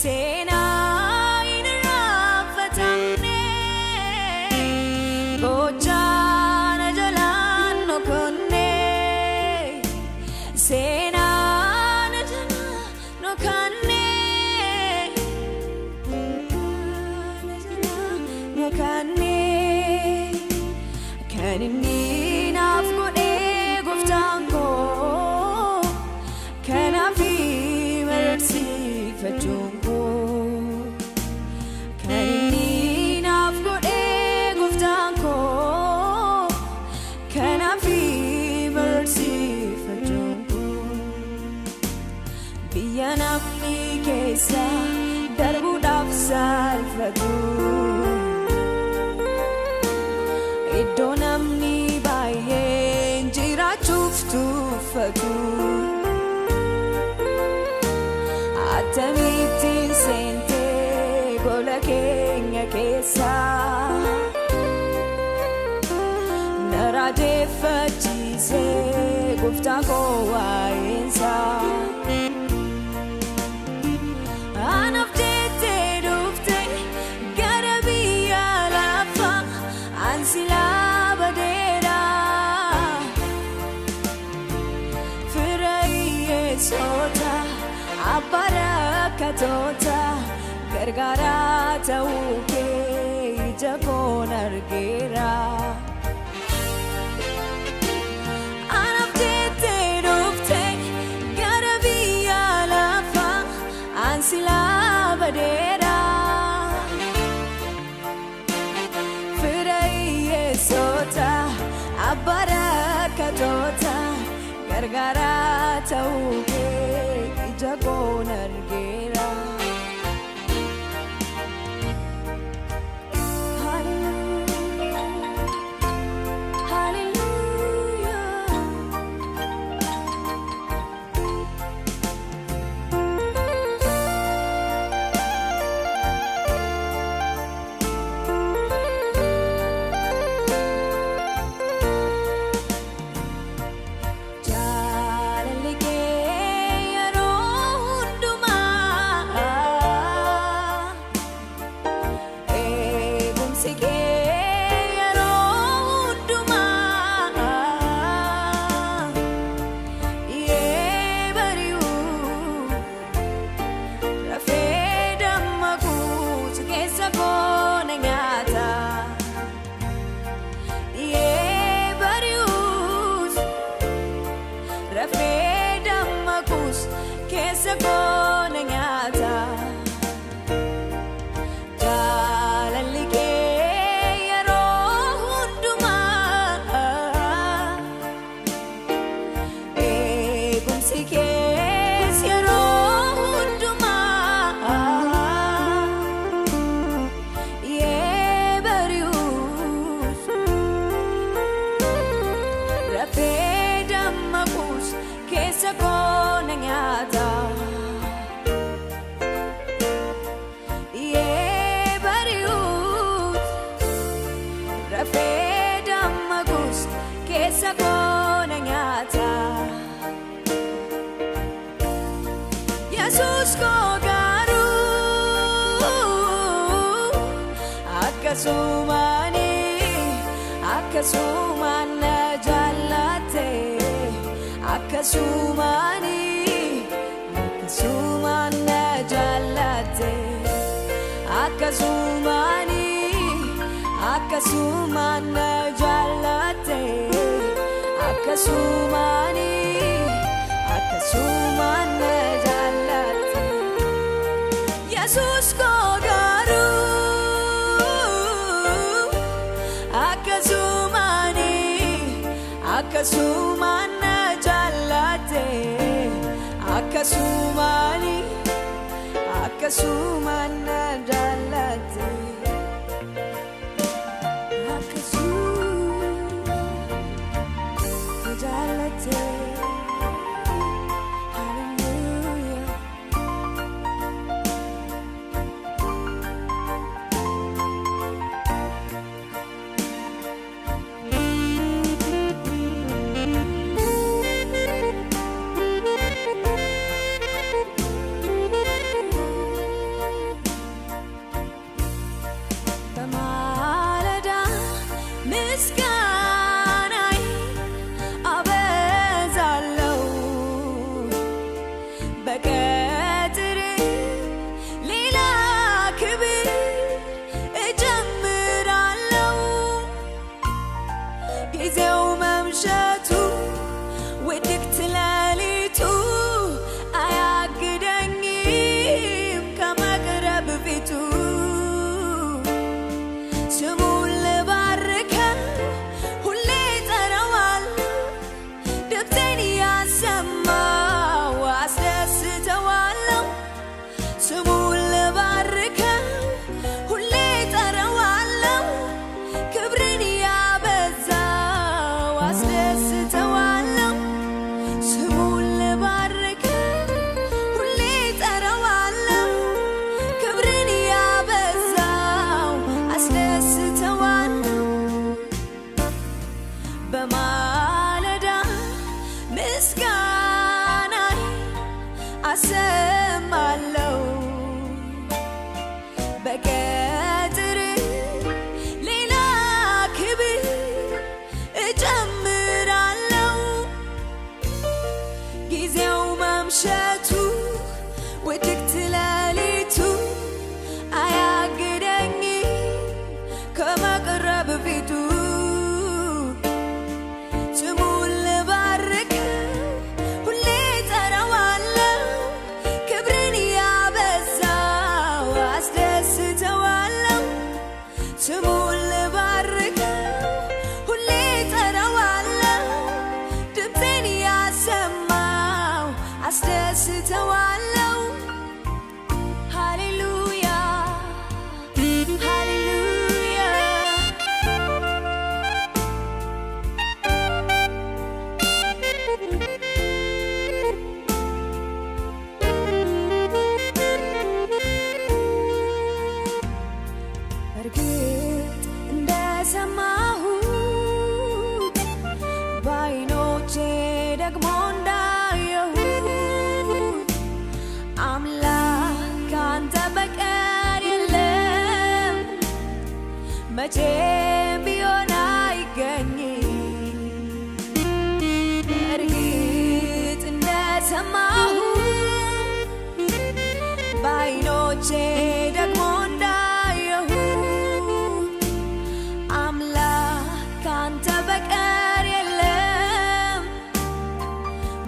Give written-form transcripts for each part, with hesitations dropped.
Sena inrafatamne Bochana jalan no konne Sena jalan no kanne no kanne Kanini nafgode guftanko Kanafi mersi fajunko Kanini nafgode guftanko Kanafi mersi fajunko Biya namni kesa darbu dafsal fatu Iddo namni baay'een jiraachuuf tuffatu Atamittiin seentee gola keenya keessa Na raadeeffachiisee gooftaan koo waa'eensaa Anaaf jettee dhuftee gara biyya lafaa An silaa badeera Fira hiyyeessota Abba rakkattoota gargaaraa ta'uu kee ija koon argeera Anaaf jettee dhuftee gara biyya lafaa An silaa badeera Sota abba rakkattoota gargaaraa ta'uu kee ija koon argeera Keessa koona nyaata Jaalalli kee yeroo hundumaa Eegumsi kees yeroo hundumaa Yee bari'uus Rafee dammaquus keessa koona nyaata Yee bari'uus rafee dammaquus keessa koona nyaata Yesuus koo garuu akkasumaan na jaallate Akkasumaan na jaallate Akkasumaan na jaallate Akkasumaan na jaallate Yesuus koo garuu akkasumaan na jaallate Akkasumaan na jaallate Akkasumaan na jaallate እሰማለሁ በቀጥር ሌላ ክብር እጨምራለሁ ጊዜው መምሸቱ ውድቅት ሌሊቱ አያግደኝም ከመቅረብ ፊቱ ስሙን ልባርከው ሁሌ እጠራዋለሁ ክብርን ያበዛው አስደስተዋለሁ ስሙን ልባርከው ሁሌ እጠራዋለሁ ድምፄን ያሰማው አስደስተዋለሁ ሃሌሉያ ሃሌሉያ እርግጥ እንደሰማሁት በዓይኖቼ ደግሞ እንዳየሁት አምላክ ካንተ በቀር የለም መቼም ቢሆን አይገኝም እርግጥ እንደሰማሁት በዓይኖቼ ደግሞ እንዳየሁት አምላክ ካንተ በቀር የለም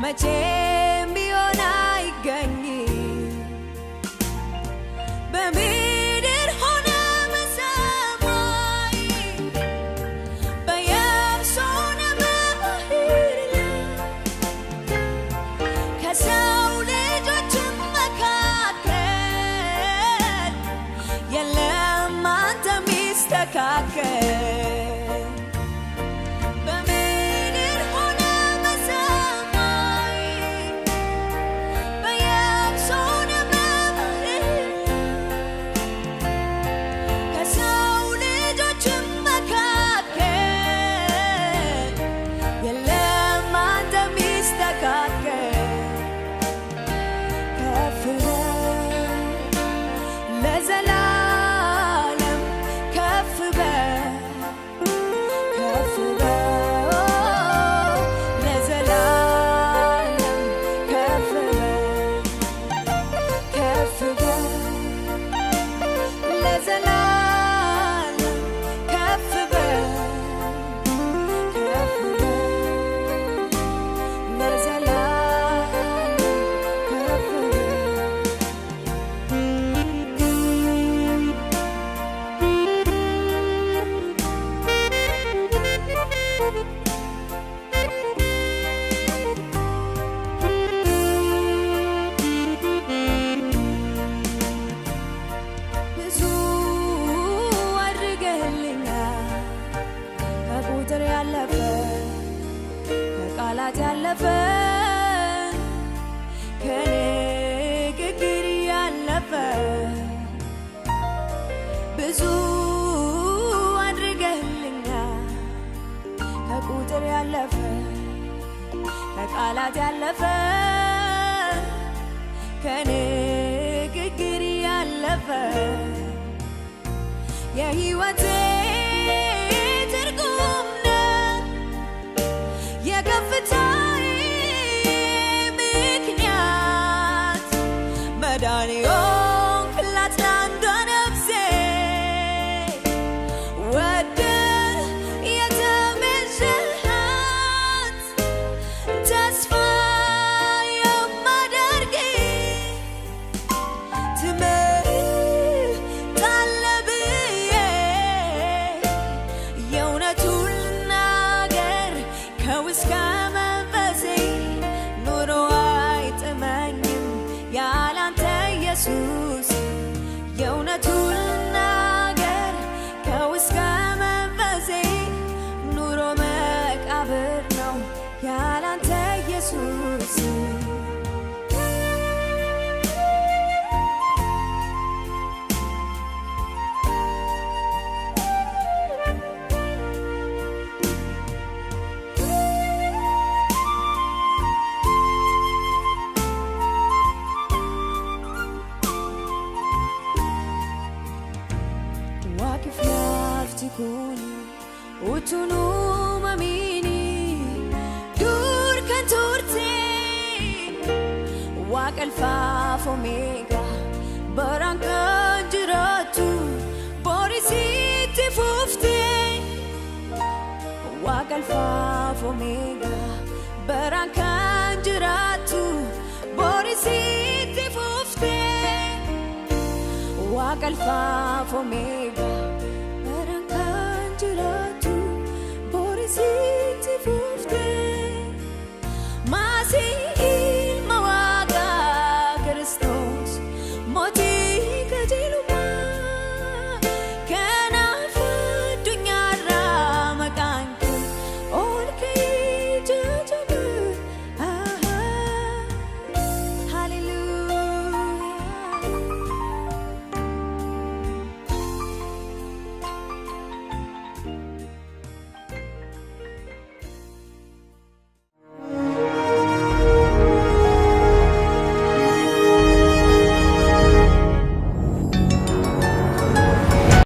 መቼም ቢሆን አይገኝም በምድር ሆነ በሰማይ በየብስ ሆነ በባህር ላይ ከሰው ልጆችም መካከል የለም አንተ ሚስተካከል በምድር ሆነ በሰማይ በየብስ ሆነ በባህር ከሰው ልጆችም መካከል የለም አንተ ሚስተካከል ከፍ በል ለዘላለም ከፍ በል ከፍ በል ለዘላለም ከፍ በል ከፍ በል ለዘላለም ከፍ በል ከፍ በል ለዘላለም ከፍ ብዙ አድርገህልኛል ከቁጥር ያለፈ ከቃላት ያለፈ ከንግግር ያለፈ ብዙ አድርገህልኛል ከቁጥር ያለፈ ከቃላት ያለፈ ከንግግር ያለፈ የሕይወቴ ትርጉም ነህ የከፍታዬ ምክንያት መዳኔ ሆንክላት ለአንዷ ነፍሴ ወደህ የተቤዠሃት ተስፋ የማደርግ ትመጣለህ ብዬ የእውነቱን ልናገር ከውስጥ ከመንፈሴ ኑሮ አይጥመኝም ያላንተ ኢየሱስ የእውነቱን ልናገር ከውስጥ ከመንፈሴ ኑሮ መቃብር ነው ያላንተ ኢየሱስ Alpha Omega, Barankan jiratu, Borisiti fufte. Waq Alpha Omega, Barankan jiratu, Borisiti fufte. Waq Alpha Omega, Barankan jiratu, Borisiti.